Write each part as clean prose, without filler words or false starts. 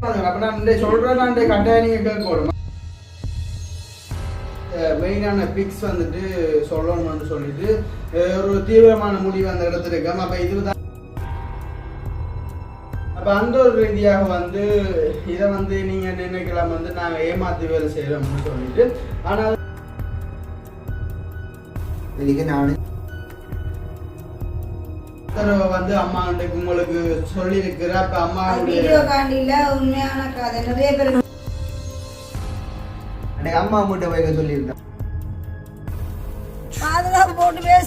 அப்ப நான் சொல்றேன், நான் கட்டாயம் நீங்க கேட்கணும். மெயினான பிக்ஸ் வந்துட்டு சொல்லணும்னு சொல்லிட்டு ஒரு தீவிரமான முடிவு அந்த இடத்துல இருக்கோம். அப்ப இதுதான் அப்ப அந்த ஒரு ரீதியாக வந்து இதை வந்து நீங்க நினைக்கலாம் வந்து நாங்க ஏமாத்தி வேலை செய்யறோம்னு சொல்லிட்டு. ஆனால் நான் வந்து அம்மா உங்களுக்கு சொல்லி இருக்கிற அப்ப அம்மா வீடியோ காண்டில உண்மையான கதை நிறைய பேர் அம்மா மூட்டை வைக்க சொல்லியிருந்தேன். பாதுகாப்பு போட்டு பேச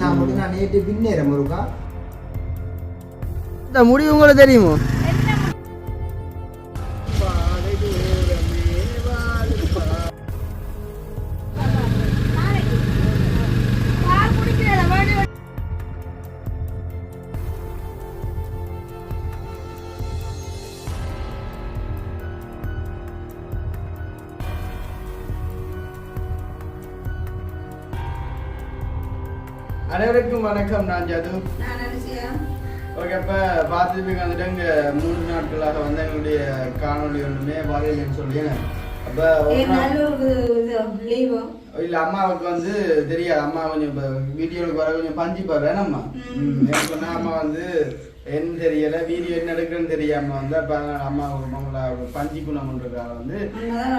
நான் மட்டும் நான் நேற்று பின்னேறேன் முருகா. இந்த முடிவு உங்களுக்கு தெரியுமோ? அனைவருக்கும் வணக்கம். நான் ஜது. ஓகே, இப்போ பார்த்துட்டு வந்துட்டு இங்கே 3 நாட்களாக வந்து எங்களுடைய காணொலி ஒன்றுமே வரையிலன்னு சொல்லி அப்போ இல்லை அம்மாவுக்கு வந்து தெரியாது. அம்மா கொஞ்சம் இப்போ வீடியோவுக்கு வர கொஞ்சம் பஞ்சு பாரு நம்ம எனக்கு சொன்னால் அம்மா வந்து என்ன தெரியலை, வீடியோ என்ன எடுக்கிறேன்னு தெரியாமல் வந்து அப்போ அம்மா அவங்கள பஞ்சு குணம்ன்றதுக்காக வந்து நான்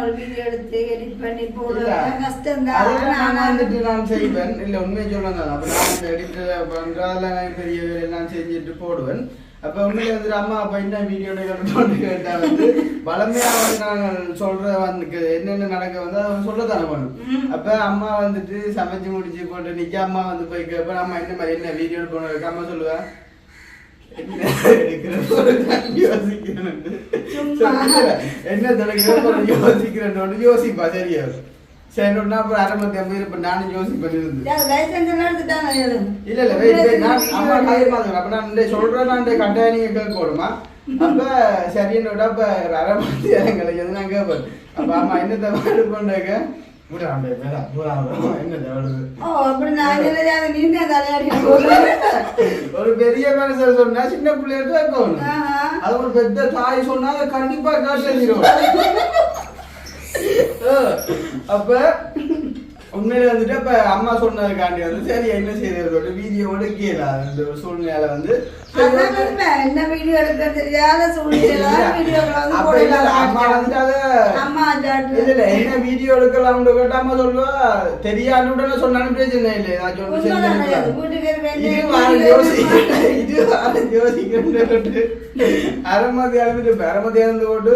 வந்துட்டு நான் செய்வேன். இல்லை உண்மையை சொல்லுவேன். அப்போ நான் அந்த எடிட்டர் பண்ணுறதெல்லாம் நான் பெரிய வேலையெல்லாம் செஞ்சுட்டு போடுவேன். அப்போ உண்மையில வந்துட்டு அம்மா அப்போ என்ன வீடியோ எடுக்கணும்னு கேட்டால் வந்து வளமையாக வந்து நாங்கள் சொல்கிற வந்து என்னென்ன நடக்க வந்து அதை சொல்லத்தானே பண்ணும். அப்போ அம்மா வந்துட்டு சமைச்சு முடிச்சு போட்டு நிற்க அம்மா வந்து போய் கேட்பேன், அம்மா என்ன மாதிரி என்ன வீடியோ எடுக்கணும் அம்மா சொல்லுவேன் என்ன யோசிக்கிறேன் யோசிப்பா சரியா சரி அப்புறம் அரை மணி நேரம் இருப்பேன் நானும் யோசிப்பேன். இல்ல இல்ல அம்மா காயமாங்க அப்ப நான் சொல்றேன், நான் கட்டாயம் நீங்க கேட்கணுமா? அப்ப சரின்னு விட அப்ப அரை மணி நேரம் கிடைக்கிறது நான் கேட்பேன். அப்ப அம்மா என்னத்தை பாடு பண்ணாக்க ஒரு பெரிய மனுஷன் சொன்னா சின்ன பிள்ளைய அது ஒரு பெத்த தாய் சொன்னா கண்டிப்பா காட்டிடும். அப்ப உண்மையில வந்துட்டு அப்ப அம்மா சொன்னதுக்காண்டி வந்து சரி என்ன செய்யறது வீடியோட கீழே அந்த ஒரு சூழ்நிலை வந்து என்ன வீடியோ எடுக்க தெரியாத என்ன வீடியோ எடுக்கலாம் கேட்ட அம்மா சொல்லுவா தெரியாதுன்னு சொன்னாலும் பிரச்சனை இல்லை. நான் யோசிக்கிறேன் அரைமதி அளந்துட்டு அரைமதி அளந்து போட்டு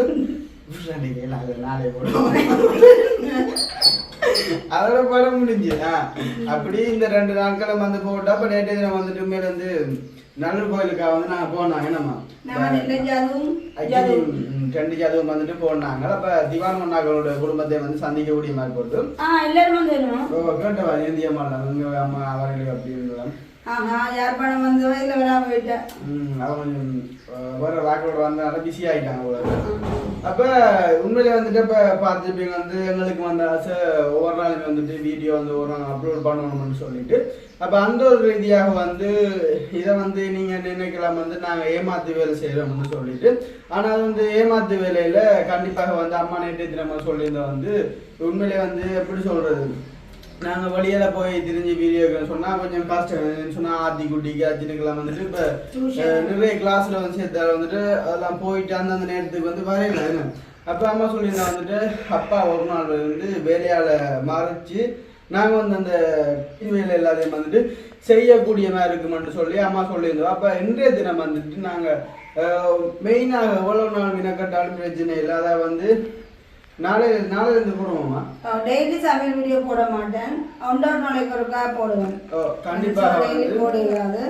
நாளை போடும் அதோட படம் முடிஞ்சு. அப்படி இந்த 2 நாட்களும் வந்து போட்டா அப்ப நேற்று தினம் வந்துட்டு மேல வந்து நல்லூர் கோயிலுக்காக வந்து நாங்க போனாங்க. நம்ம 2 ஜாதகம் வந்துட்டு போனாங்க. அப்ப திவான் மன்னாக்களோட குடும்பத்தை வந்து சந்திக்க கூடிய மாதிரி போட்டு கேட்டவா இந்திய மாநிலம் அம்மா அவர்களுக்கு அப்படி இருந்ததான் யாழ்ப்பாணம் வந்தவன் இல்ல வராம போயிட்டேன். அவன் கொஞ்சம் வேற ராக்களோட வந்தனால பிஸி ஆயிட்டாங்க போல. அப்ப உண்மையிலே வந்துட்டு இப்ப பார்த்துப்பீங்க வந்து எங்களுக்கு வந்த ஆசை ஒவ்வொரு நாளுமே வந்துட்டு வீடியோ வந்து ஒரு நாள் அப்லோட் பண்ணணும்னு சொல்லிட்டு அப்ப அந்த ஒரு ரீதியாக வந்து இதை வந்து நீங்க நினைக்கலாம் வந்து நாங்க ஏமாத்து வேலை செய்யறோம்னு சொல்லிட்டு. ஆனா அது வந்து ஏமாத்து வேலையில கண்டிப்பாக வந்து அம்மா நேற்று தினமா சொல்லியிருந்தா வந்து உண்மையிலே வந்து எப்படி சொல்றது, நாங்கள் வழியில் போய் திரிஞ்சு வீடியோ சொன்னால் கொஞ்சம் கஷ்டம் சொன்னால் ஆத்தி குட்டிக்கு அச்சினுக்கெல்லாம் வந்துட்டு இப்போ நிறைய கிளாஸில் வந்து சேர்த்தால வந்துட்டு அதெல்லாம் போயிட்டு அந்தந்த நேரத்துக்கு வந்து வரையில. அப்போ அம்மா சொல்லியிருந்தா வந்துட்டு அப்பா ஒரு நாள் வந்து வேலையால் மறைச்சி நாங்கள் வந்து அந்த வேலை எல்லாத்தையும் வந்துட்டு செய்யக்கூடிய மாதிரி இருக்குமென்று சொல்லி அம்மா சொல்லியிருந்தோம். அப்போ இன்றைய தினம் வந்துட்டு நாங்கள் மெயினாக எவ்வளோ நாள் வினக்கட்டாலும் பிரச்சனை இல்லை. அதை வந்து நாளையிலிருந்து போடுவோமா? டெய்லி சமையல் வீடியோ போட மாட்டேன், 1 நாளைக்கு ஒருக்கா போடுவேன். கண்டிப்பா டெய்லி போடுறாது.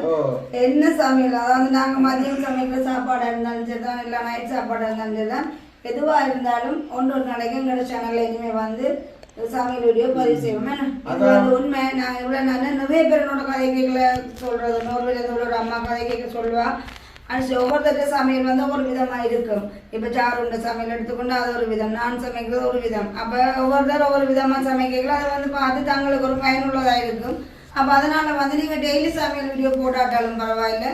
என்ன சமையல் அதாவது நாங்க மதியம் சமைக்கிற சாப்பாடா இருந்தாலும் சரிதான், இல்லை நைட் சாப்பாடா இருந்தாலும் சரிதான், எதுவா இருந்தாலும் 1 நாளைக்கு எங்களோட சேனல்ல இனிமே வந்து சமையல் வீடியோ பதிவு செய்வோம். அது உண்மை. நான் இவ்வளவு நல்ல நிறைய பேரோட கதை கேட்கல சொல்றது, நோர்வேல அம்மா கதை கேட்க சொல்லுவா. அடிச்சு ஒவ்வொருத்தர சமையல் வந்து ஒவ்வொரு விதமாக இருக்கும். இப்போ சாருண்ட சமையல் எடுத்துக்கொண்டு அது ஒரு விதம், நான் சமைக்கிறது ஒரு விதம். அப்போ ஒவ்வொருத்தர் ஒவ்வொரு விதமாக சமைக்கலாம். அது வந்து பார்த்து தங்களுக்கு ஒரு பயனுள்ளதாக இருக்கும். அப்போ அதனால் வந்து நீங்கள் டெய்லி சமையல் வீடியோ போடாட்டாலும் பரவாயில்ல,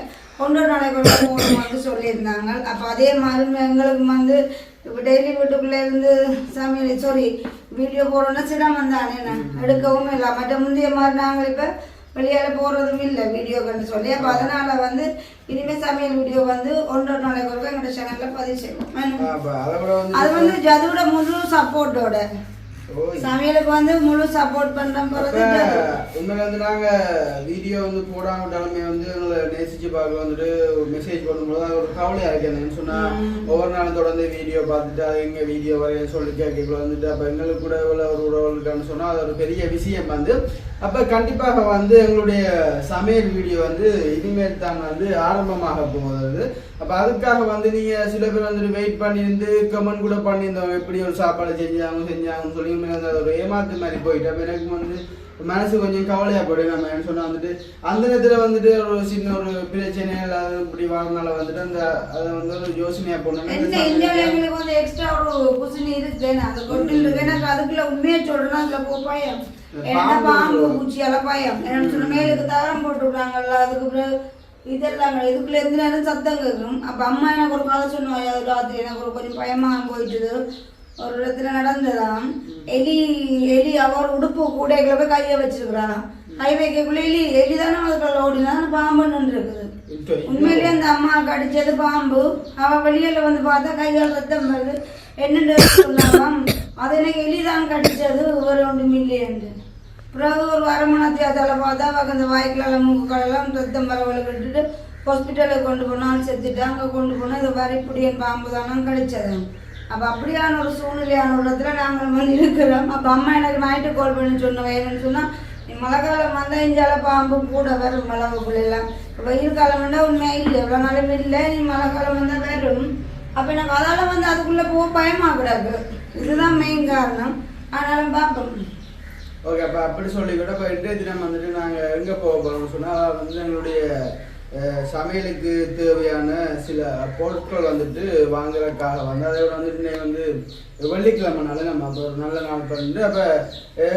ஒன்றொரு நாளைக்கு ஒரு போகணும் வந்து சொல்லியிருந்தாங்க. அப்போ அதே மாதிரி எங்களுக்கு வந்து இப்போ டெய்லி வீட்டுக்குள்ளே இருந்து சமையல் வீடியோ போடுறோன்னா சிரமம் தானே, எடுக்கவும் இல்லை. மற்ற முந்தைய மாதிரி நாங்கள் இப்போ வெளியால் போகிறதும் இல்லை வீடியோக்குன்னு சொல்லி. அப்போ அதனால் வந்து இனிமேல் சமையல் வீடியோ வந்து ஒன்றொரு நாளைக்கு ஒருக்கா எங்களோட சேனலில் பதிவு செய்வோம். அது வந்து ஜதுவோட முழு சப்போர்ட்டோட சமையலுக்கு வந்து முழு சப்போர்ட் பண்றோம். உண்மையில வந்து நாங்க வீடியோ வந்து போடாமட்டாலுமே வந்து எங்களை நேசிச்சு பார்க்க வந்துட்டு மெசேஜ் பண்ணும்போது அது ஒரு கவலையா இருக்கேன்னு சொன்னா ஒவ்வொரு நாளும் தொடர்ந்து வீடியோ பார்த்துட்டு அது எங்க வீடியோ வரைய சொல்லி கேட்க வந்துட்டு அப்ப எங்களுக்கு கூட ஒரு உறவு இருக்கான்னு சொன்னா அது ஒரு பெரிய விஷயம் வந்து. அப்ப கண்டிப்பாக வந்து எங்களுடைய சமையல் வீடியோ வந்து இனிமேல் தான் வந்து ஆரம்பமாக போகுது. அப்ப அதுக்காக வந்து நீங்க சில பேர் வந்துட்டு வெயிட் பண்ணியிருந்து கமெண்ட் கூட பண்ணியிருந்தோம் எப்படி ஒரு சாப்பாடு செஞ்சாங்கன்னு சொல்லி ஒரு ஏமாத்து மாதிரி போயிட்டு. அப்ப எனக்கு வந்து மனசு கொஞ்சம் கவலையா போயிடு. நம்ம என்ன சொன்னா வந்துட்டு அந்த நேரத்துல வந்துட்டு ஒரு சின்ன ஒரு பிரச்சனை இல்லாத இப்படி வாழ்னால வந்துட்டு அந்த அதை வந்து ஒரு யோசனையா போனோம். எங்களுக்கு வந்து எக்ஸ்ட்ரா ஒரு குசினி இருக்கு அது கொண்டு இருக்கு. எனக்கு அதுக்குள்ள உண்மையை சொல்றேன்னா அதுல போப்பாயம் என்ன பாம்பு பூச்சி எல்லாம் பயம் என்ன சொன்ன மேலுக்கு தரம் போட்டுருக்காங்கல்ல. அதுக்கு பிறகு இதெல்லாம் இதுக்குள்ள எந்த நேரம் சத்தம் கேட்கும். அப்ப அம்மா எனக்கு ஒரு கதை சொன்னாங்க ராத்திரி எனக்கு ஒரு கொஞ்சம் பயமாக போயிட்டுது. ஒரு இடத்துல நடந்ததாம் எலி அவர் உடுப்பு கூடைகளை போய் கையை வச்சிருக்கிறாராம். கை வைக்கக்குள்ள எலி தானே அதுக்குள்ள ஓடினான் பாம்புன்னு இருக்குது. உண்மையிலேயே அந்த அம்மா கடிச்சது பாம்பு. அவ வெளியில வந்து பார்த்தா கையால் ரத்தம் வருது. என்னென்று சொன்னாலாம் அது எனக்கு எலிதான் கடிச்சது ஒரு 1 மில்லியன். பிறகு ஒரு அரை மணி நேரத்தில் பார்த்தா அந்த வாய்க்குள்ள மூக்குகளெல்லாம் ரத்தம் வரவளை விட்டுட்டு ஹாஸ்பிட்டலுக்கு கொண்டு போனால் செத்துட்டு அங்கே கொண்டு போனால் இது வரிப்புடியன் பாம்பு தானே கடிச்சது. அப்போ அப்படியான ஒரு சூழ்நிலையான ஒரு இடத்துல நாங்கள் வந்து இருக்கிறோம். அப்போ அம்மா எனக்கு நைட்டு கால் பண்ணி சொன்னோம் என்னன்னு சொன்னால் நீ மழை காலம் வந்தால் இஞ்சால பாம்பு கூட வரும் மிளகுக்குள்ளெல்லாம். வெயில் காலம் வந்தால் உண்மையாக இல்லை எவ்வளோ நாளும் இல்லை. நீ மழை காலம் வந்தால் வரும். அப்போ எனக்கு அதால் வந்து அதுக்குள்ளே போக பயமாக கூடாது. இதுதான் மெயின் காரணம். ஆனாலும் பார்ப்போம். ஓகே அப்போ அப்படி சொல்லிக்கூட இப்போ இன்றைய தினம் வந்துட்டு நாங்கள் எங்கே போக போகிறோம்னு சொன்னால் வந்து எங்களுடைய சமையலுக்கு தேவையான சில பொருட்கள் வந்துட்டு வாங்குறதுக்காக வந்து அதோட வந்துட்டு வந்து வெள்ளிக்கிழமைனால நம்ம அந்த ஒரு நல்ல நாள் பண்ணிட்டு அப்போ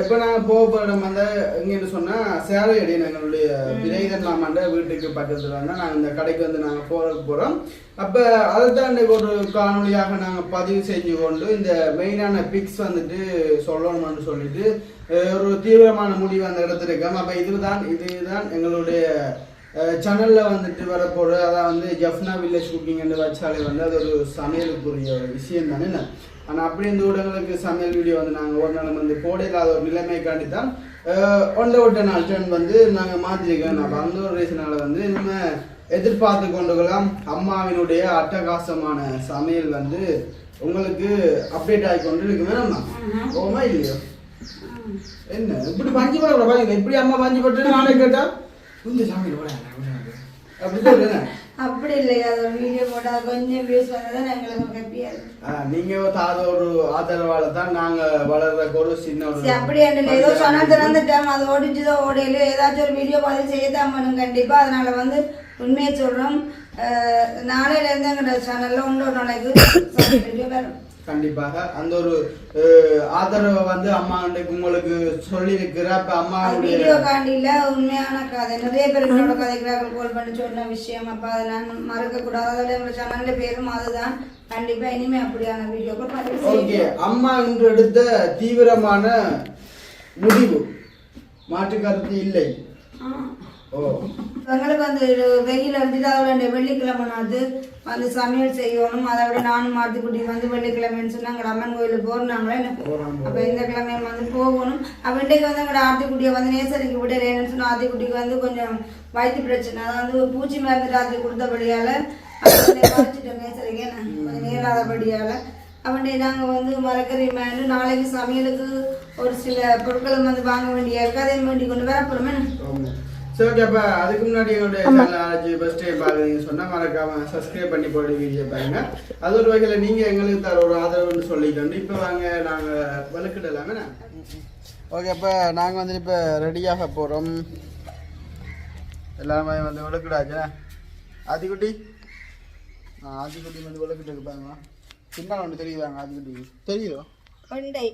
இப்போ நாங்கள் போக போகிறோம் வந்து எங்கேன்னு சொன்னால் சேலையடி எங்களுடைய விரைதன் மாமாண்ட வீட்டுக்கு பக்கத்தில் இருந்தால் நாங்கள் இந்த கடைக்கு வந்து நாங்கள் போகிறோம். அப்போ அதை தான் இன்றைக்கு ஒரு காணொலியாக நாங்கள் பதிவு செஞ்சு கொண்டு இந்த மெயினான பிக்ஸ் வந்துட்டு சொல்லணும்னு சொல்லிட்டு ஒரு தீவிரமான முடிவு அந்த இடத்துல இருக்கோம். அப்போ இதுதான் எங்களுடைய சேனலில் வந்துட்டு வரப்போகிற அதான் வந்து ஜஃப்னா வில்லேஜ் குக்கிங் வச்சாலே வந்து அது ஒரு சமையலுக்குரிய ஒரு விஷயம் தானே. ஆனால் அப்படி இந்த ஊடகங்களுக்கு சமையல் வீடியோ வந்து நாங்கள் ஒரு நாள் வந்து போட இல்லாத ஒரு நிலைமைக்காண்டி தான் ஒட்ட நாள் டர்ன் வந்து நாங்கள் மாற்றிருக்கோம். அப்போ அந்த ஒரு ரீசனால் வந்து நம்ம எதிர்பார்த்து கொண்டுக்கலாம் அம்மாவினுடைய அட்டகாசமான சமையல் வந்து உங்களுக்கு அப்டேட் ஆகி கொண்டு இருக்கு. வேணும்னா போமா இல்லையோ என்ன இப்படி பஞ்சு போட பாருங்க இப்படி அம்மா பஞ்சு போட்டு நானே கேட்டா கொஞ்சம் சமையல் போட அப்படி இல்லையா அது ஒரு வீடியோ போட்டால் கொஞ்சம் வியூஸ் வந்ததான் எங்களுக்கு ஹாப்பியா இருக்கு. நீங்க ஒரு ஆதரவால தான் நாங்க வளர்றதுக்கு ஒரு சின்ன ஒரு அப்படி ஏதோ சொன்னால் திறந்துட்டோம் அது ஓடிச்சுதோ ஓடையிலோ ஏதாச்சும் ஒரு வீடியோ பதிவு செய்யத்தான் பண்ணும் கண்டிப்பா. அதனால வந்து உண்மையை சொல்றோம் நாளையில இருந்து எங்களோட சேனல்ல ஒரு நாளைக்கு வரும். கண்டிப்பாக அந்த ஒரு ஆதரவை வந்து அம்மா உங்களுக்கு சொல்லி இருக்கிற அம்மா வீடியோ காண்டியில உண்மையான கதை நிறைய பேர் என்னோட கதைக்கிறார்கள் கோல் பண்ணி சொன்ன விஷயம். அப்ப அதை நான் மறக்க கூடாது. அதோட எங்க சேனல்ல பேரும் அதுதான். கண்டிப்பா இனிமே அப்படியான வீடியோக்கள் ஓகே. அம்மா இன்று எடுத்த தீவிரமான முடிவு மாற்று கருத்து இல்லை. எங்களுக்கு வந்து வெயில் அடிச்சுட்டு அதோட வெள்ளிக்கிழமை வந்து சமையல் செய்யணும். அதை விட நானும் மாத்திக்குட்டி வந்து வெள்ளிக்கிழமைன்னு சொன்னாங்க அம்மன் கோயிலுக்கு போறாங்களே எனக்கு. அப்போ இந்த கிழமையை வந்து போகணும். அப்போ இன்றைக்கு வந்து எங்களோட ஆத்திக்குட்டியை வந்து நேசரிக்கு விடலேன்னு சொன்னால் ஆத்திக்குட்டிக்கு வந்து கொஞ்சம் வயிற்று பிரச்சனை. அதை வந்து பூச்சி மருந்து ராத்திரி கொடுத்தபடியால் குறைச்சிட்டோம் நேசரிக்கே கொஞ்சம் நேராதபடியால். அப்படி நாங்கள் வந்து மரக்கறி மேலே நாளைக்கு சமையலுக்கு ஒரு சில பொருட்களை வந்து வாங்க வேண்டிய இருக்கு. அதே வேண்டி கொண்டு வர போகிறோமே. சரி ஓகே. அப்போ அதுக்கு முன்னாடி என்னுடைய சேனல் ஃபர்ஸ்ட் டைம் பார்க்குறீங்கன்னு சொன்னால் மறக்காம சப்ஸ்கிரைப் பண்ணி போட்டு வீடியோ பாருங்க. அது ஒரு வகையில் நீங்கள் எங்களுக்கு தர ஒரு ஆதரவுன்னு சொல்லிக்கொண்டு இப்போ வாங்க நாங்கள் வலுக்கிடலாமே. ஓகே. அப்போ நாங்கள் வந்து இப்போ ரெடியாக போகிறோம். எல்லாருமே வந்து வலுக்கிடாச்சா ஆத்திக்குட்டி ஆத்திக்குட்டி வந்து வலுக்கிட்டு இருப்பாங்க. சின்ன ஒன்று தெரியுதாங்க ஆத்திக்குட்டி தெரியும் கொண்டை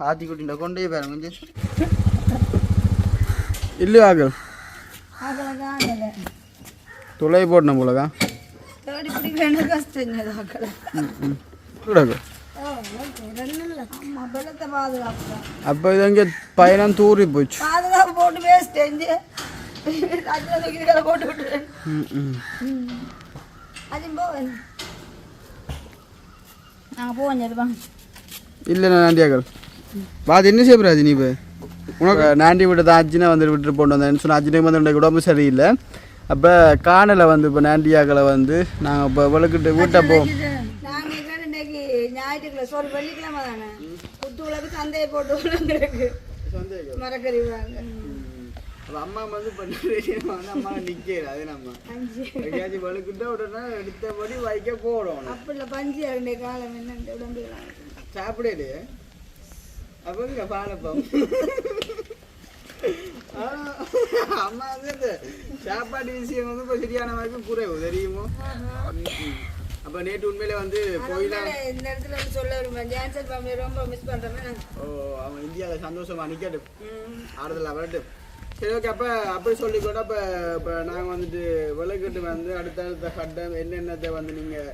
ஆத்திக்குட்டின்ற கொண்டே பாருங்க கொஞ்சம் இல்லையா துளை போடணும் போலக்கா தேடி பிடிக்கல கஷ்டம் இதாக்கல ஆமா வெள்ளத்தை பாதுகாப்பு அப்போ இது அங்கே பயணம் தூரி போச்சு பாதுகாப்பு போட்டு வேஸ்ட் செஞ்சு அதில் போட்டு விட்டுறேன் அதுவும் போவேன் நாங்கள் போவோம் சரிப்பாங்க இல்லை நான் நாண்டியாக்கள் பாது என்ன செய்யப்படாது நீ இப்போ உனக்கு நாண்டி விட்டு தான் அஜினை வந்து விட்டுட்டு போட்டு வந்தேன்னு சொன்னால் அஜினை வந்து உடம்பு சரியில்லை அப்போ காணலை வந்து இப்போ நாண்டியாக்களை வந்து நாங்கள் இப்போ விளக்கிட்டு வீட்டை போவோம் நாங்கள் இன்னைக்கு ஞாயிற்றுக்கிழமை சோறு வெள்ளிக்கிழமை தானே புத்துவுலக்கு சந்தையை போட்டு விழுந்துருக்கு மரக்கறி வாங்க அம்மா வந்து பண்ணி அம்மா நிற்கல அது நம்ம எங்கேயாச்சும் வலுக்கிட்ட உடனே எடுத்தபடி வைக்க போடும் அப்படி இல்லை பஞ்சு இரண்டே காலம் என்ன உடம்பு சாப்பிடே அப்போ இங்கே பாலப்பம் அம்மா வந்து இந்த சாப்பாடு விஷயம் வந்து இப்போ சரியான வரைக்கும் குறைவு தெரியுமோ அப்போ நேற்று உண்மையிலே வந்து கோயிலா இந்த இடத்துல வந்து சொல்ல விரும்புகிறேன் ஜான்சன் ஃபேமிலி ரொம்ப மிஸ் பண்ணுறேன் ஓ அவன் இந்தியாவில் சந்தோஷமா நிற்கட்டும் ஆறுதல் வரட்டு சரி ஓகே அப்போ அப்படி சொல்லிக்கூட இப்போ நாங்கள் வந்துட்டு விளக்கிட்டு வந்து அடுத்தடுத்த கட்டம் என்னென்னத்தை வந்து நீங்கள்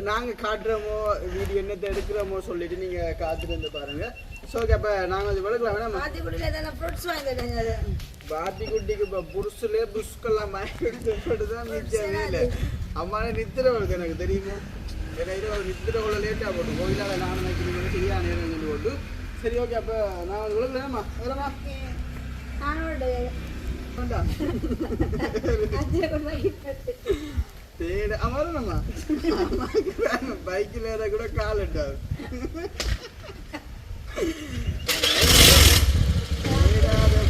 நாங்கள் காட்டுறோமோ வீடியோ என்னத்தை எடுக்கிறோமோ சொல்லிட்டு நீங்கள் காத்துட்டு வந்து பாருங்கள் ஸோ ஓகே அப்போ நாங்கள் வந்து விளக்கலாம் வேணாம் ஃப்ரூட்ஸ் வாங்கிட்டு பாட்டி குட்டிக்கு இப்போ புருஷுலே புஷ்கெல்லாம் வாங்கிட்டு தான் மிச்சம் இல்லை அம்மானே நித்திர வருது எனக்கு தெரியுமோ ஏன்னா இது ஒரு நித்திர உள்ள லேட்டாக போட்டு கோயிலால் நான் நினைக்கிறீங்க சரியான நேரம் சொல்லி போட்டு சரி ஓகே அப்போ நான் வந்து விளக்கலாமா வரமா அமரணுமா பைக்கில் ஏற கூட கால் எட்டாது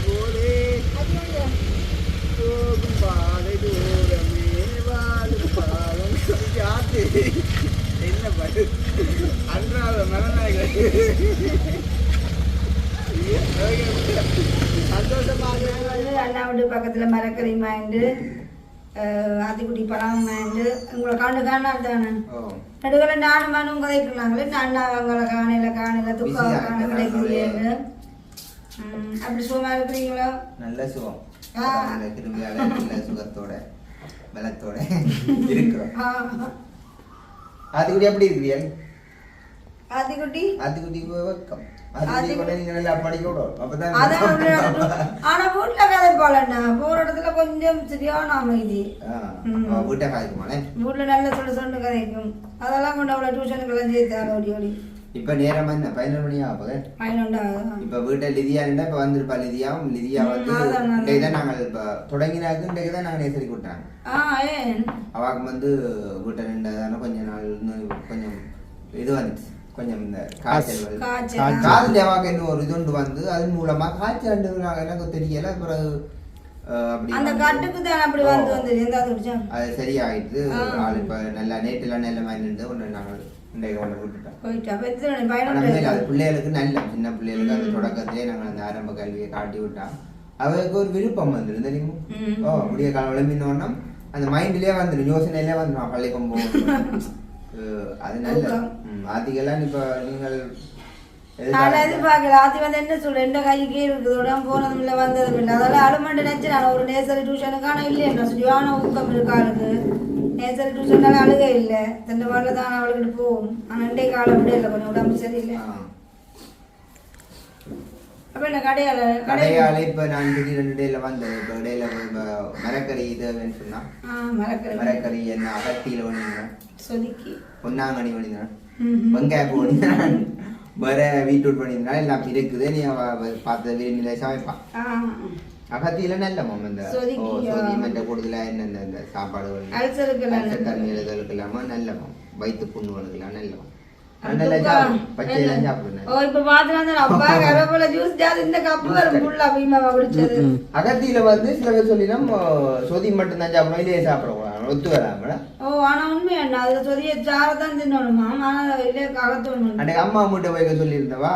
போலே போகும் பாதை தூரமே வாழும் பாலம் ஆத்து என்ன பாடு அன்றாட மனநாயகர் அண்ணாவுடைய பக்கத்தில் மரக்கறி மாண்டு ஆத்திக்குட்டி பழம் மாண்டு உங்களை காணால் தானே நடுவில் நானும் மனும் கதைக்குனாங்களே அண்ணா அவங்கள காணையில் துக்காவை காண கிடைக்கலையேன்னு அப்படி சுகமாக இருக்கிறீங்களோ நல்ல சுகம் திரும்பி நல்ல சுகத்தோட பலத்தோட இருக்கிறோம் ஆத்திக்குட்டி எப்படி இருக்கிறீங்க ஆத்திக்குட்டி வெக்கம் ஆனா வீட்டுல கதை போலண்ணா போற இடத்துல கொஞ்சம் சரியான அமைதி வீட்டுல நல்ல சொல்லு கதைக்கும் அதெல்லாம் கொண்டு அவ்வளவு டியூஷனுக்கு எல்லாம் சேர்த்தாங்க ஓடி ஓடி இப்ப நேரம் என்ன 11 மணி ஆகுது 11 இப்ப வீட்டை லிதியா இருந்தா இப்ப வந்துருப்பா லிதியா வந்து நாங்கள் இப்ப தொடங்கினாக்கு இன்றைக்குதான் நாங்க நேசரி கூட்டாங்க அவாக்கு வந்து வீட்டை நின்றதான கொஞ்ச நாள் கொஞ்சம் இது வந்துச்சு கொஞ்சம் இந்த காய்ச்சல் தேவாக இன்னும் ஒரு இது ஒன்று வந்து அது மூலமா காய்ச்சல் எனக்கு தெரியல பிறகு அது சரியாயிட்டு ஆள் இப்ப நல்லா நேற்றுல நல்ல மாதிரி நின்று ஒன்று நாங்கள் இன்றைக்கு ஒன்று விட்டுட்டோம் அது பிள்ளைகளுக்கு நல்ல சின்ன பிள்ளைகளுக்கு அந்த தொடக்கத்திலே நாங்கள் அந்த ஆரம்ப கல்வியை காட்டி விட்டோம் அவருக்கு ஒரு விருப்பம் வந்துடும் தெரியுமா அப்படியே காலம் விளம்பினோன்னா அந்த மைண்ட்லயே வந்துடும் யோசனையிலே வந்துடும் பள்ளிக்கம் போகணும் அது நல்ல ஆத்திகெல்லாம் இப்ப நீங்கள் எதிர்பார்க்கல ஆத்தி வந்து என்ன சொல்ற எந்த கைக்கே இருக்குதோட போனதும் இல்லை வந்ததும் இல்லை அதெல்லாம் அலுமண்டு நினைச்சு நான் ஒரு நேசரி டியூஷனுக்கான இல்லையா சரியான ஊக்கம் இருக்கு ஆளுக்கு நேசரி டியூஷன்னால அழுக இல்லை தண்டை வாரில் தான் அவளுக்கிட்டு போகும் ஆனால் ரெண்டே காலம் விட இல்லை கொஞ்சம் உடம்பு சரியில்லை அப்ப என்ன கடையால இப்ப நான் திடீர்னு டேல வந்தேன் இப்ப இடையில மரக்கறி இதுன்னு சொன்னா மரக்கறி என்ன அகத்தியில ஒண்ணுங்க சொதுக்கி பொன்னாங்கனி ஒண்ணுங்க வெங்காயம் ஒண்ணுங்க வர வீட்டு பண்ணியிருந்தா எல்லாம் இருக்குது நீ பார்த்த விரும்பில சமைப்பான் அகத்தியில நல்ல இந்த சோதியம் கூடுதலா என்ன இந்த சாப்பாடு தண்ணீர்களுக்கு இல்லாம நல்ல வயிற்று புண்ணுகளுக்கெல்லாம் நல்ல அகத்தியில வந்து சில பேர் சொல்லிடும் சொதி மட்டும் தான் சாப்பிடணும் இல்லையே சாப்பிடக்கூடாது ஒத்து வராம அம்மா மூட்டை வைக்க சொல்லியிருந்தவா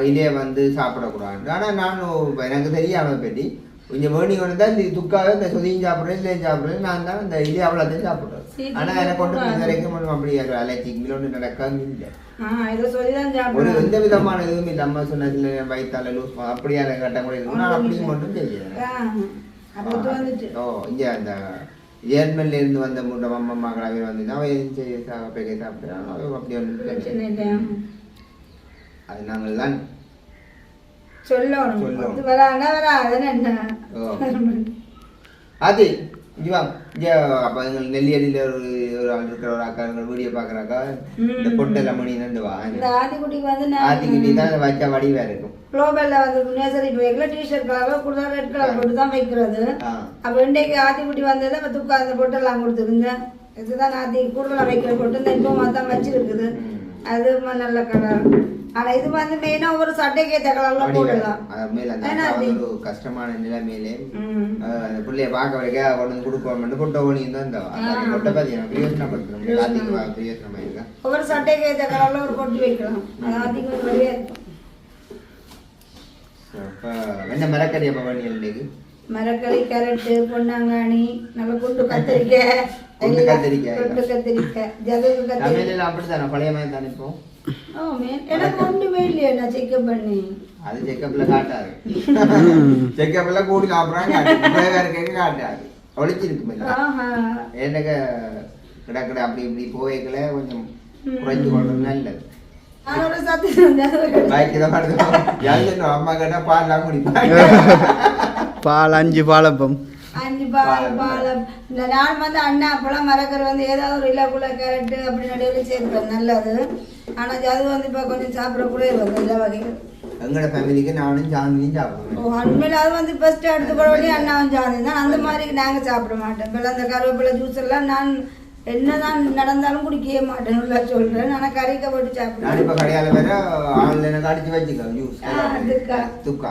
இல்லையே வந்து சாப்பிடக்கூடாது ஆனா நானும் எனக்கு தெரியாம பெட்டி கொஞ்சம் வேணி கொண்டு தான் இந்த துக்காக இந்த சொதியும் சாப்பிட்றேன் இல்லையும் சாப்பிட்றேன் நான் தான் இந்த இல்லையே அவ்வளோத்தையும் சாப்பிட்றேன் ஆனா எனக்கு கொண்டு போய் வரைக்கும் அப்படி அலைச்சிங்களோ நடக்காம இல்லை ஒரு எந்த விதமான இதுவும் இல்லை அம்மா சொன்னதுல வயிற்றால லூஸ் அப்படியான கட்ட கூட இருக்கு நான் அப்படியும் மட்டும் தெரியல அப்போ வந்துட்டு இங்க அந்த ஜெர்மன்ல இருந்து வந்த முட்டை மகளாவே வந்து அவன் எதுவும் சாப்பிடுறான் அப்படி ஒன்று அது நாங்கள் தான் சொல்லணும் வராது என்ன அது இங்க அப்ப எங்களுக்கு நெல்லியடியில ஒரு ஆள் இருக்கிற ஒரு அக்கா வீடியோ பாக்குறாக்கா இந்த பொட்டெல்லாம் மணி நண்டு வா ஆதிக்குட்டிக்கு வந்து ஆதிக்குட்டி தான் வச்சா வடிவா இருக்கும் குளோபல்ல வந்து நேசரி வைக்கல டிஷர்ட் கலர் கூட ரெட் கலர் போட்டு தான் வைக்கிறது அப்ப இன்றைக்கு ஆதிக்குட்டி வந்தது நம்ம துக்கா அந்த பொட்டெல்லாம் கொடுத்துருங்க இதுதான் ஆதி கூடுதலா வைக்கிற பொட்டு இந்த இப்போ தான் வச்சிருக்குது அது நல்ல கலர் ஆனா இது வந்து மெயினா ஒரு சட்டைக்கு ஏற்ற கலர்ல போடலாம் ஒரு கஷ்டமான நிலைமையிலே அந்த பிள்ளைய பார்க்க வரைக்கும் கொண்டு கொடுக்கணும் கொட்ட ஓனியும் தான் கொட்டை பார்த்தீங்கன்னா பிரயோஜனப்படுத்தணும் ஒவ்வொரு சட்டைக்கு ஏற்ற கலர்ல ஒரு கொட்டி வைக்கலாம் அது அதிகம் வெளியே இருக்கும் என்ன மரக்கறி அப்ப பண்ணி இன்னைக்கு மரக்கறி கேரட்டு பொன்னாங்கானி நல்ல குண்டு கத்திரிக்காய் அப்படித்தானே பழைய மாதிரி தானே இப்போ எனக்கு ஒன்றுமே இல்லையா நான் செக்அப் பண்ணி அது செக்கப்ல காட்டாது செக்கப்ல கூடி சாப்பிட்றாங்க காட்டாது ஒழிச்சிருக்கு எனக்கு கிடக்கிட அப்படி இப்படி போய்க்கல கொஞ்சம் குறைஞ்சு கொள்றது நல்லது அம்மா கேட்டா பால்லாம் குடிப்பாங்க பால் 5 பாலப்பம் 5 பாலம் இந்த நான் வந்து அண்ணா அப்பெல்லாம் மரக்கறி வந்து ஏதாவது ஒரு இலக்குள்ள கேரட்டு அப்படி நடுவில் சேர்ப்பேன் நல்லது ஆனா அது வந்து இப்ப கொஞ்சம் சாப்பிடக்கூட வந்து எல்லா வகைகள் எங்களோட ஃபேமிலிக்கு நானும் சாந்தியும் சாப்பிடுவேன் உண்மையில அது வந்து ஃபர்ஸ்ட் எடுத்துக்கூட அண்ணாவும் சாந்தி தான் அந்த மாதிரி நாங்க சாப்பிட மாட்டோம் இப்ப அந்த கருவேப்பிலை ஜூஸ் எல்லாம் நான் என்னதான் நடந்தாலும் குடிக்கவே மாட்டேன் சொல்றேன் ஆனா கறிக்க போட்டு சாப்பிடுவேன் இப்ப கடையால வேற ஆன்லைன் அடிச்சு வச்சுக்க ஜூஸ் துக்கா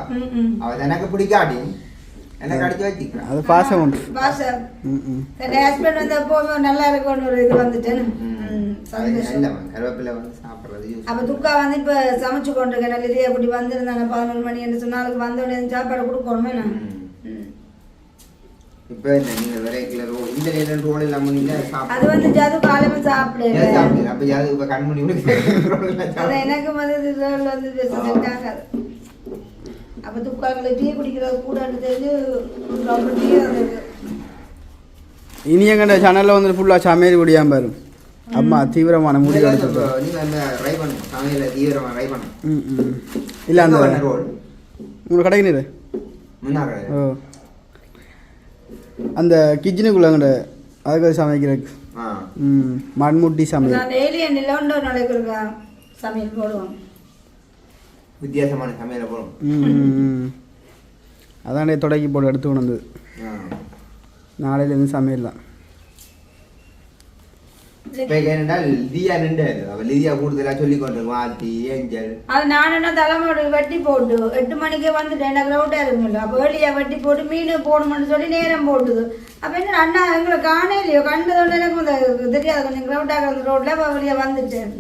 அவ எனக்கு பிடிக்காட்டி எனக்கு அடிச்சு வச்சுக்கிறேன் அது பாசம் உண்டு பாசம் ஹஸ்பண்ட் வந்து எப்பவுமே நல்லா இருக்கும்னு ஒரு இது வந்துட்டேன்னு கருவேப்பிலை வந்து சாப்பிடுறது அப்ப துக்கா வந்து இப்ப சமைச்சு கொண்டிருக்கேன் நல்ல அப்படி வந்திருந்தாங்க 11 மணி என்று சொன்னாலும் வந்தோடனே சாப்பாடு கொடுக்கணுமே நான் இப்ப நீங்க வெரைட்டில ரோல் இந்த நேரம் ரோல் இல்லாம நீங்க சாப்பிடு அது வந்து ஜாது காலையில சாப்பிடுங்க அப்ப ஜாது இப்ப கண் மூடி அது எனக்கு வந்து ரோல் வந்து செட் ஆகாது அப்ப துக்காக்களை டீ குடிக்கிறது கூட தெரிஞ்சு ரொம்ப டீ இருக்கு இனி எங்க சேனல்ல வந்து ஃபுல்லா சமையல் குடியாம பாரு அம்மா தீவிரமான முடிவு எடுத்து நீங்க அந்த ட்ரை பண்ணு சமையல தீவிரமா ட்ரை பண்ணு இல்ல அந்த ரோல் உங்களுக்கு கடைக்கு நீரு முன்னாடி ஓ அந்த கிச்சனுக்குள்ளங்கட அதுக்கு சமைக்கிறதுக்கு மண்முட்டி சமையல் நான் டெய்லி எண்ணில ஒன்று நாளைக்கு இருக்கா சமையல் போடுவோம் வித்தியாசமான சமையலை போடுவோம் அதான் தொடக்கி போட்டு எடுத்து கொண்டு வந்தது நாளையிலேருந்து சமையல் தான் அது நானும் தலைமுறை வெட்டி போட்டு 8 மணிக்கே வந்துட்டேன் எனக்கு ரவுட்டா இருக்குல்ல அப்போ வெளியே வெட்டி போட்டு மீன் போடணும்னு சொல்லி நேரம் போட்டுது அப்ப என்ன அண்ணா எங்களை காணே இல்லையோ கண்டதோட எனக்கு தெரியாது கொஞ்சம் ரவுட்டாக இருந்த ரோட்ல அப்போ வெளியே வந்துட்டேன்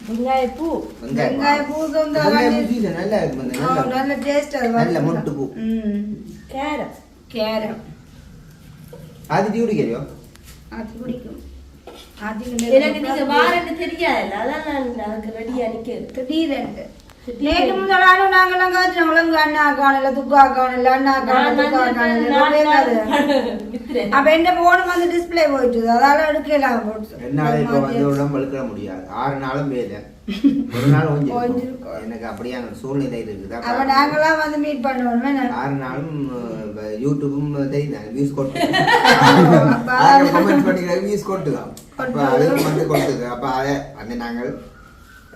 வெங்காயப்பூ நல்ல டேஸ்ட் கேரம் அது குடிக்கலையோ அது குடிக்கும் எனக்கு நீங்க வாரன்னு தெரியாதுல்ல அதான் நான் அதுக்கு ரெடியா நிக்கிறேன் திடீரென்று நேற்று முன்னாலும் நாங்கெல்லாம் காய்ச்சினவங்களும் அண்ணா காணல துக்கா காணல அண்ணா காணல துக்கா காணல அப்ப என்ன போனும் வந்து டிஸ்பிளே போயிட்டு அதால எடுக்கலாம் போட்டு என்னால இப்ப வந்து உடம்பு வளர்க்க முடியாது 6 நாளும் வேலை ஒரு நாள் எனக்கு அப்படியான சூழ்நிலை இருக்குது அப்ப நாங்கெல்லாம் வந்து மீட் பண்ணுவோம் 6 நாளும் யூடியூபும் தெரியுது வியூஸ் கொட்டு கமெண்ட் பண்ணிக்கிற வியூஸ் கொட்டுதான் அப்ப அதுவும் வந்து கொட்டுது அப்ப அதை வந்து நாங்கள்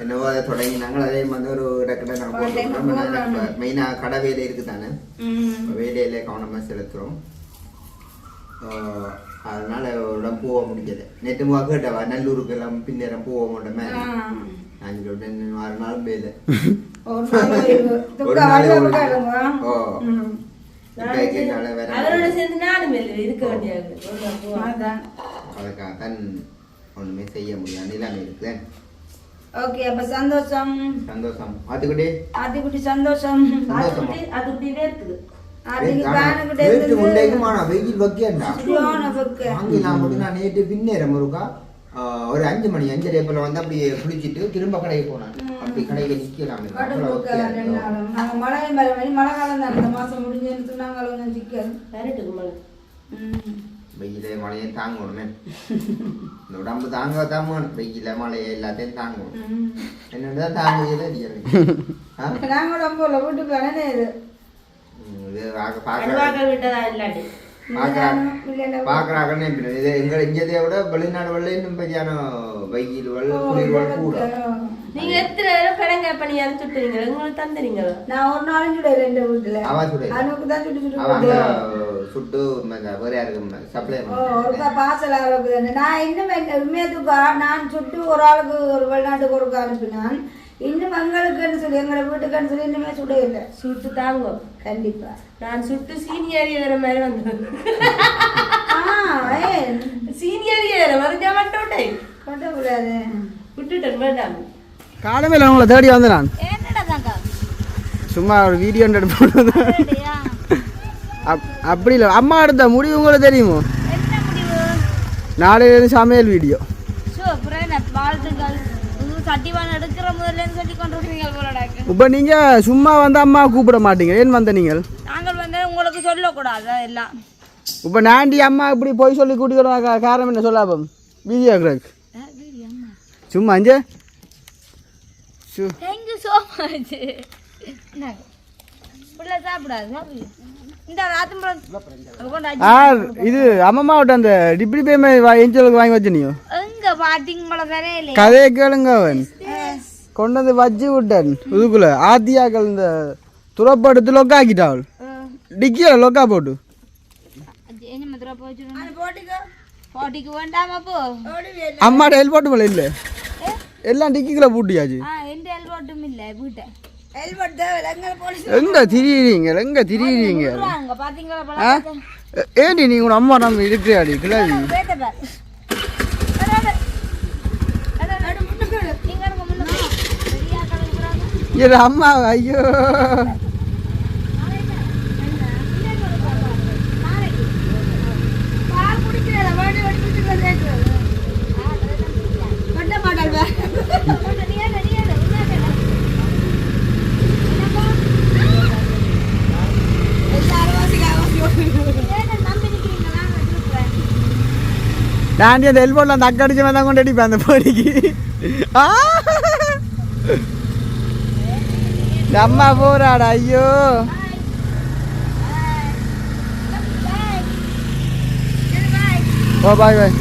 என்னவோ அதை தொடங்கினாங்க அதே மாதிரி ஒரு டக்குனு நாங்கள் போட்டுருக்கோம் மெயினாக கடை வேலை இருக்குது தானே வேலையில கவனமாக செலுத்துகிறோம் அதனால இடம் போக முடியாது நேற்று கேட்டவா நல்லூருக்கு எல்லாம் பின்னேரம் போக மாட்டோமே 6 நாளும் வேலை ஒரு நாள் அதுக்காகத்தான் ஒண்ணுமே செய்ய முடியாது நிலைமை இருக்குது. ஓகே அப்ப சந்தோஷம் சந்தோஷம் ஆதிக்குட்டி சந்தோஷம் அதுக்குட்டி வேர்க்குது அதுக்கு காணுகிட்டே இருந்து முண்டைக்கு மானா வெயில் வக்கியண்டா சரியான வக்க அங்க நான் மட்டும் நான் நேத்து பின்னேரம் இருக்கா ஒரு 5 மணி 5:30 போல வந்து அப்படியே குளிச்சுட்டு திரும்ப கடைக்கு போனான். அப்படி கடைக்கு நிக்கலாமே. மழை மழை காலம் தான் இந்த மாசம் முடிஞ்சு நாங்கள் கொஞ்சம் சிக்கல் கரெக்டுக்கு மழை. வெயிலே மழையை தாங்கணுமே. இந்த உடம்பு தாங்க தாமணும். வெயில மழையை எல்லாத்தையும் தாங்கணும். என்னதான் தாங்குதே தெரியாது. நாங்கள் ரொம்ப வீட்டுக்கு அண்ணே இது பாக்குறாங்கன்னு இது எங்க இங்கதை விட வெளிநாடு வெள்ள இன்னும் பெரியான வெயில் குளிர் கூட. நீங்க எத்தனை நேரம் கடங்க பண்ணி அரைச்சுட்டுறீங்க உங்களுக்கு தந்துறீங்களா? நான் ஒரு நாளும் சுடையில இந்த வீட்டுல அவ சுடை அனுக்கு தான் சுட்டு அவங்க சுட்டு வேற யாருக்கு சப்ளை ஒரு பாசல் அளவுக்கு நான் இன்னும் உண்மையத்துக்கா நான் சுட்டு ஒரு ஆளுக்கு ஒரு வெளிநாட்டுக்கு ஒரு அனுப்பினான். இன்னும் எங்களுக்குன்னு சொல்லி எங்களை வீட்டுக்குன்னு சொல்லி இன்னுமே சுட இல்லை. சுட்டு தாங்கோ கண்டிப்பா நான் சுட்டு சீனியர் ஏற மாதிரி வந்தேன். சீனியர் ஏற மறைஞ்சா மாட்டோட்டே கொட்டக்கூடாது விட்டுட்டேன் வேண்டாம். காலமையில் உங்களை தேடி வந்தேன் நான். சும்மா ஒரு வீடியோ எடுத்து அப்படி இல்லை. அம்மா எடுத்த முடிவு உங்களுக்கு தெரியுமோ? நாளையிலேருந்து சமையல் வீடியோ. இப்போ நீங்கள் சும்மா வந்து அம்மா கூப்பிட மாட்டீங்க, ஏன் வந்த நீங்கள்? நாங்கள் வந்து உங்களுக்கு சொல்லக்கூடாது எல்லாம். இப்போ நாண்டி அம்மா இப்படி போய் சொல்லி கூட்டிக்கிற காரணம் என்ன சொல்லாப்பம்? வீடியோ கிராக் சும்மா அஞ்சு தேங்க்யூ ஸோ மச். சாப்பிடாது இது அம்மா விட்ட அந்த டிப்டி பேமே ஏஞ்சலுக்கு வாங்கி வச்சுனியோ? எங்க பாட்டிங்கள வேற கதையை கேளுங்க. அவன் கொண்டு வந்து வச்சு விட்டான் இதுக்குள்ள ஆத்தியாக்கள் இந்த துறப்படுத்து லொக்கா ஆக்கிட்டாள். டிக்கியா லொக்கா போட்டு அம்மாட்ட ஹெல்ப் போட்டு போல இல்லை எல்லாம் டிக்கிக்குள்ள பூட்டியாச்சு. எங்க திரியுறீங்க எங்க திரியுறீங்க? ஏண்டி நீ உங்க அம்மா நம்ம இருக்கிறாடி கிளாவி? இது அம்மா ஐயோ நான் அந்த எல்போர்ட்ல அந்த அக்கடிச்சு வந்தா கொண்டு அடிப்பேன் அந்த போடிக்கு. அம்மா போறாடா ஐயோ. ஓ பாய் பாய்.